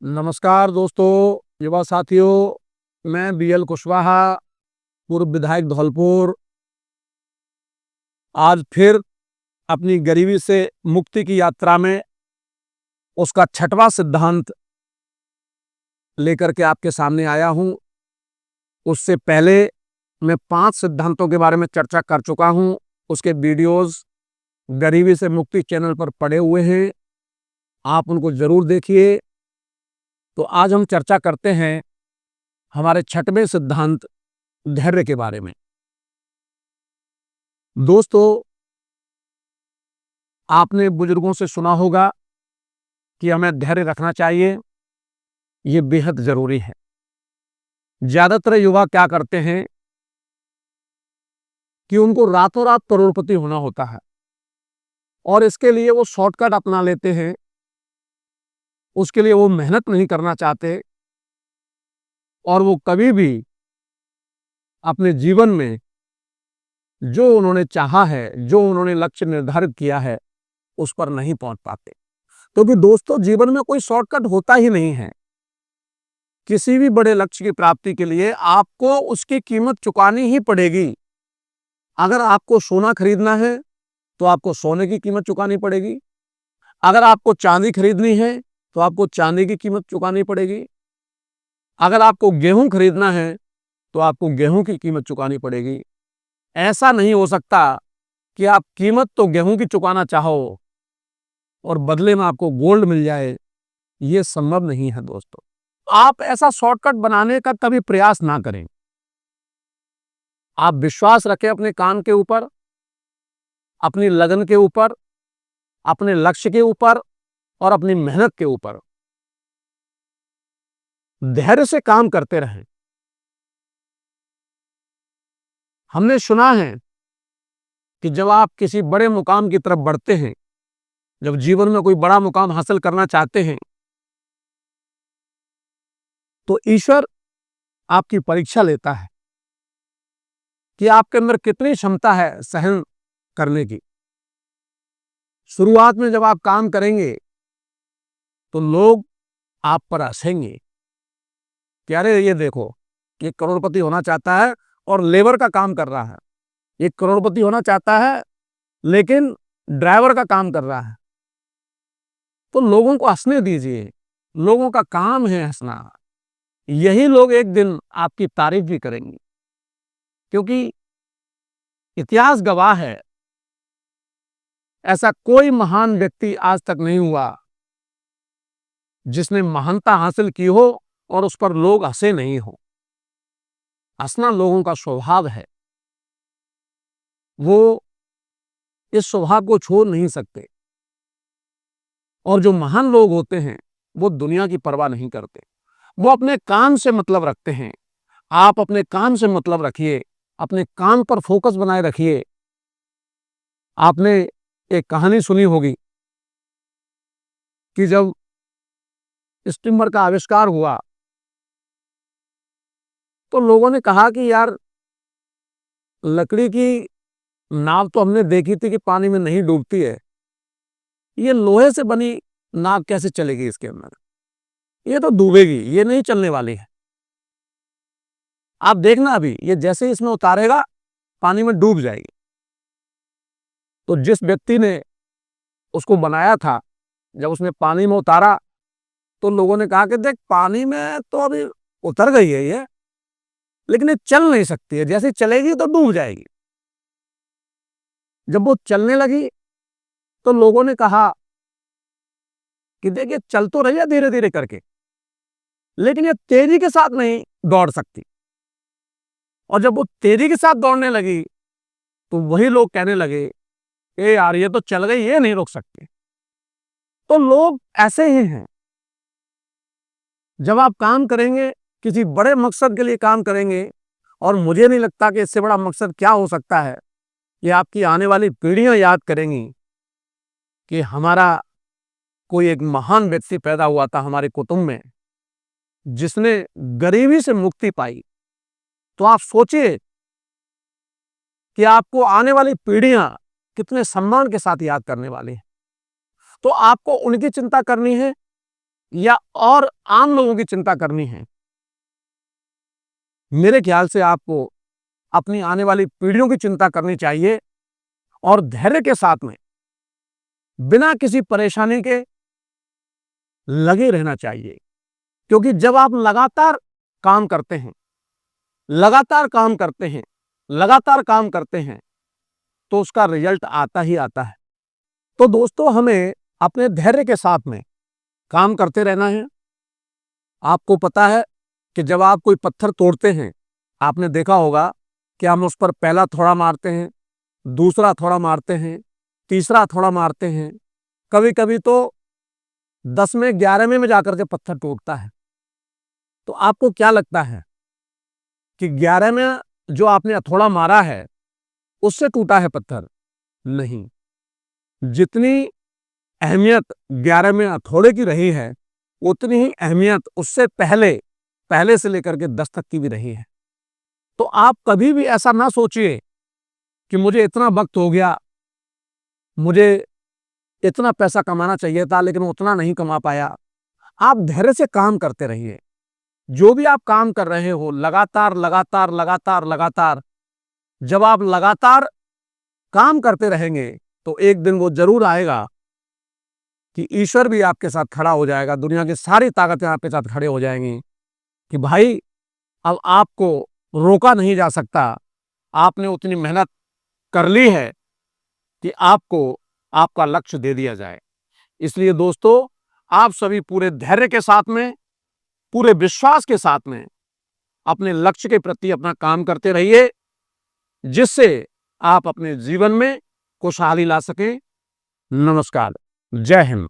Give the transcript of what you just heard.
नमस्कार दोस्तों, युवा साथियों। मैं बीएल कुशवाहा, पूर्व विधायक धौलपुर, आज फिर अपनी गरीबी से मुक्ति की यात्रा में उसका छठवां सिद्धांत लेकर के आपके सामने आया हूं। उससे पहले मैं 5 सिद्धांतों के बारे में चर्चा कर चुका हूं। उसके वीडियोस गरीबी से मुक्ति चैनल पर पड़े हुए हैं, आप उनको जरूर देखिए। तो आज हम चर्चा करते हैं हमारे छठवें सिद्धांत धैर्य के बारे में। दोस्तों, आपने बुजुर्गों से सुना होगा कि हमें धैर्य रखना चाहिए, ये बेहद जरूरी है। ज्यादातर युवा क्या करते हैं कि उनको रातों रात करोड़पति होना होता है और इसके लिए वो शॉर्टकट अपना लेते हैं, उसके लिए वो मेहनत नहीं करना चाहते और वो कभी भी अपने जीवन में जो उन्होंने चाहा है, जो उन्होंने लक्ष्य निर्धारित किया है, उस पर नहीं पहुंच पाते। क्योंकि दोस्तों, जीवन में कोई शॉर्टकट होता ही नहीं है। किसी भी बड़े लक्ष्य की प्राप्ति के लिए आपको उसकी कीमत चुकानी ही पड़ेगी। अगर आपको सोना खरीदना है तो आपको सोने की कीमत चुकानी पड़ेगी। अगर आपको चांदी खरीदनी है तो आपको चांदी की कीमत चुकानी पड़ेगी। अगर आपको गेहूं खरीदना है तो आपको गेहूं की कीमत चुकानी पड़ेगी। ऐसा नहीं हो सकता कि आप कीमत तो गेहूं की चुकाना चाहो और बदले में आपको गोल्ड मिल जाए। यह संभव नहीं है दोस्तों। आप ऐसा शॉर्टकट बनाने का कभी प्रयास ना करें। आप विश्वास रखें अपने काम के ऊपर, अपनी लगन के ऊपर, अपने लक्ष्य के ऊपर और अपनी मेहनत के ऊपर। धैर्य से काम करते रहें। हमने सुना है कि जब आप किसी बड़े मुकाम की तरफ बढ़ते हैं, जब जीवन में कोई बड़ा मुकाम हासिल करना चाहते हैं, तो ईश्वर आपकी परीक्षा लेता है कि आपके अंदर कितनी क्षमता है सहन करने की। शुरुआत में जब आप काम करेंगे तो लोग आप पर हंसेंगे कि अरे ये देखो, ये करोड़पति होना चाहता है और लेबर का काम कर रहा है। ये करोड़पति होना चाहता है लेकिन ड्राइवर का काम कर रहा है। तो लोगों को हंसने दीजिए, लोगों का काम है हंसना। यही लोग एक दिन आपकी तारीफ भी करेंगे, क्योंकि इतिहास गवाह है, ऐसा कोई महान व्यक्ति आज तक नहीं हुआ जिसने महानता हासिल की हो और उस पर लोग हंसे नहीं हो। हंसना लोगों का स्वभाव है, वो इस स्वभाव को छोड़ नहीं सकते। और जो महान लोग होते हैं वो दुनिया की परवाह नहीं करते, वो अपने काम से मतलब रखते हैं। आप अपने काम से मतलब रखिए, अपने काम पर फोकस बनाए रखिए। आपने एक कहानी सुनी होगी कि जब स्टीमर का आविष्कार हुआ तो लोगों ने कहा कि यार, लकड़ी की नाव तो हमने देखी थी कि पानी में नहीं डूबती है, ये लोहे से बनी नाव कैसे चलेगी इसके अंदर? ये तो डूबेगी, ये नहीं चलने वाली है। आप देखना, अभी ये जैसे ही इसमें उतारेगा पानी में डूब जाएगी। तो जिस व्यक्ति ने उसको बनाया था, जब उसने पानी में उतारा तो लोगों ने कहा कि देख, पानी में तो अभी उतर गई है ये, लेकिन ये चल नहीं सकती है, जैसे चलेगी तो डूब जाएगी। जब वो चलने लगी तो लोगों ने कहा कि देखिए, चल तो रही है धीरे धीरे करके, लेकिन ये तेजी के साथ नहीं दौड़ सकती। और जब वो तेजी के साथ दौड़ने लगी तो वही लोग कहने लगे, ए यार, ये तो चल गई, ये नहीं रुक सकते। तो लोग ऐसे ही हैं। जब आप काम करेंगे, किसी बड़े मकसद के लिए काम करेंगे, और मुझे नहीं लगता कि इससे बड़ा मकसद क्या हो सकता है, कि आपकी आने वाली पीढ़ियां याद करेंगी कि हमारा कोई एक महान व्यक्ति पैदा हुआ था हमारे कुटुंब में, जिसने गरीबी से मुक्ति पाई। तो आप सोचिए कि आपको आने वाली पीढ़ियां कितने सम्मान के साथ याद करने वाली हैं। तो आपको उनकी चिंता करनी है, या और आम लोगों की चिंता करनी है, मेरे ख्याल से आपको अपनी आने वाली पीढ़ियों की चिंता करनी चाहिए और धैर्य के साथ में बिना किसी परेशानी के लगे रहना चाहिए। क्योंकि जब आप लगातार काम करते हैं, लगातार काम करते हैं, लगातार काम करते हैं, तो उसका रिजल्ट आता ही आता है। तो दोस्तों, हमें अपने धैर्य के साथ में काम करते रहना है। आपको पता है कि जब आप कोई पत्थर तोड़ते हैं, आपने देखा होगा कि हम उस पर पहला थोड़ा मारते हैं, दूसरा थोड़ा मारते हैं, तीसरा थोड़ा मारते हैं, कभी कभी तो 10वें 11वें में जाकर के पत्थर टूटता है। तो आपको क्या लगता है कि 11वें जो आपने हथौड़ा मारा है उससे टूटा है पत्थर? नहीं। जितनी अहमियत 11वें हथौड़े की रही है, उतनी ही अहमियत उससे पहले से लेकर के 10 तक की भी रही है। तो आप कभी भी ऐसा ना सोचिए कि मुझे इतना वक्त हो गया, मुझे इतना पैसा कमाना चाहिए था लेकिन उतना नहीं कमा पाया। आप धैर्य से काम करते रहिए। जो भी आप काम कर रहे हो, लगातार लगातार लगातार लगातार, जब आप लगातार काम करते रहेंगे तो एक दिन वो जरूर आएगा कि ईश्वर भी आपके साथ खड़ा हो जाएगा, दुनिया की सारी ताकतें आपके साथ खड़े हो जाएंगी कि भाई अब आपको रोका नहीं जा सकता, आपने उतनी मेहनत कर ली है कि आपको आपका लक्ष्य दे दिया जाए। इसलिए दोस्तों, आप सभी पूरे धैर्य के साथ में, पूरे विश्वास के साथ में अपने लक्ष्य के प्रति अपना काम करते रहिए, जिससे आप अपने जीवन में खुशहाली ला सकें। नमस्कार। जय हिंद।